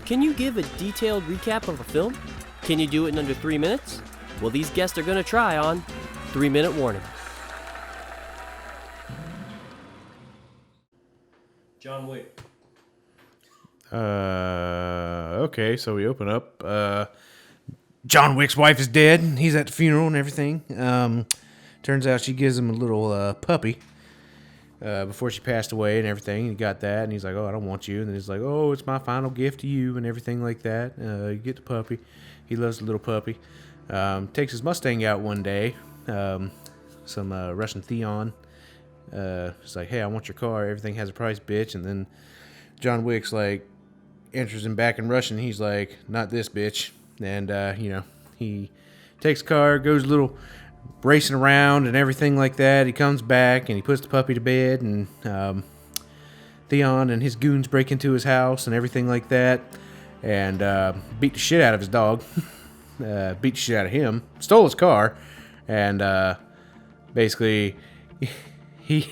Can you give a detailed recap of a film? Can you do it in under 3 minutes? Well, these guests are going to try on 3-minute warning. John Wick. Okay, so we open up. John Wick's wife is dead. He's at the funeral and everything. Turns out she gives him a little puppy before she passed away and everything. He got that, and he's like, "Oh, I don't want you." And then he's like, "Oh, it's my final gift to you," and everything like that. You get the puppy. He loves the little puppy. Takes his Mustang out one day. Some Russian Theon. He's like, "Hey, I want your car. Everything has a price, bitch." And then John Wick's like, answers him back in Russian. He's like, "Not this, bitch." And, he takes the car, goes a little racing around and everything like that. He comes back and he puts the puppy to bed, and Theon and his goons break into his house and everything like that, and beat the shit out of his dog. Beat the shit out of him. Stole his car. And basically, he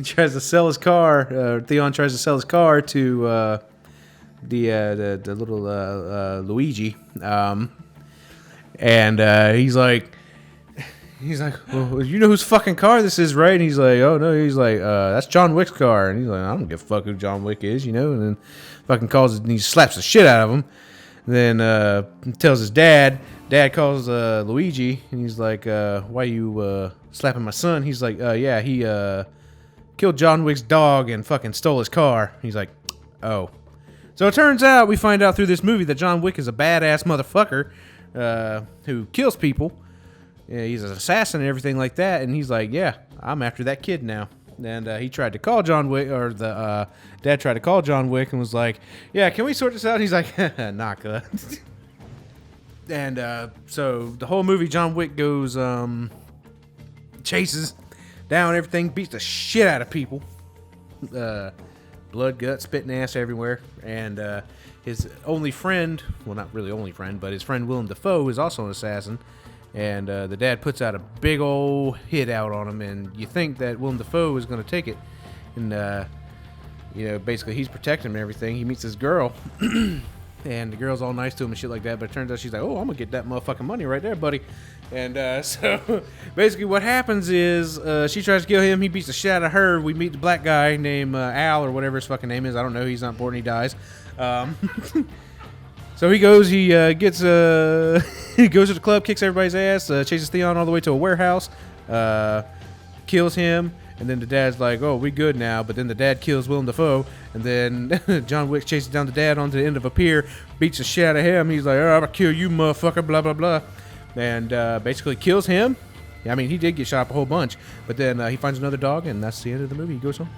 tries to sell his car. Theon tries to sell his car to the little Luigi, and he's like, "Well, you know whose fucking car this is, right?" And he's like, "Oh no," he's like, "That's John Wick's car." And he's like, "I don't give a fuck who John Wick is, you know." And then fucking calls it, and he slaps the shit out of him. And then tells his dad. Dad calls Luigi, and he's like, "Why you slapping my son?" He's like, "Yeah, he killed John Wick's dog and fucking stole his car." He's like, "Oh." So it turns out, we find out through this movie that John Wick is a badass motherfucker who kills people. He's an assassin and everything like that. And he's like, "Yeah, I'm after that kid now." And he tried to call John Wick, or the dad tried to call John Wick and was like, "Yeah, can we sort this out?" And he's like, "Nah, good." And so the whole movie, John Wick goes, chases down everything, beats the shit out of people. Blood, gut, spitting ass everywhere. And his only friend, well, not really only friend, but his friend Willem Dafoe is also an assassin. And the dad puts out a big old hit out on him, and you think that Willem Dafoe is going to take it. And, basically he's protecting him and everything. He meets this girl, and the girl's all nice to him and shit like that, but it turns out she's like, "Oh, I'm going to get that motherfucking money right there, buddy." And so basically what happens is she tries to kill him. He beats the shit out of her. We meet the black guy named Al, or whatever his fucking name is. I don't know. He's not important. He dies. So he goes, he gets, he goes to the club, kicks everybody's ass, chases Theon all the way to a warehouse, kills him, and then the dad's like, "Oh, we good now," but then the dad kills Willem Dafoe, and then John Wick chases down the dad onto the end of a pier, beats the shit out of him. He's like, "Oh, I'm gonna kill you, motherfucker," blah, blah, blah, and basically kills him. I mean, he did get shot up a whole bunch, but then he finds another dog, and that's the end of the movie. He goes home.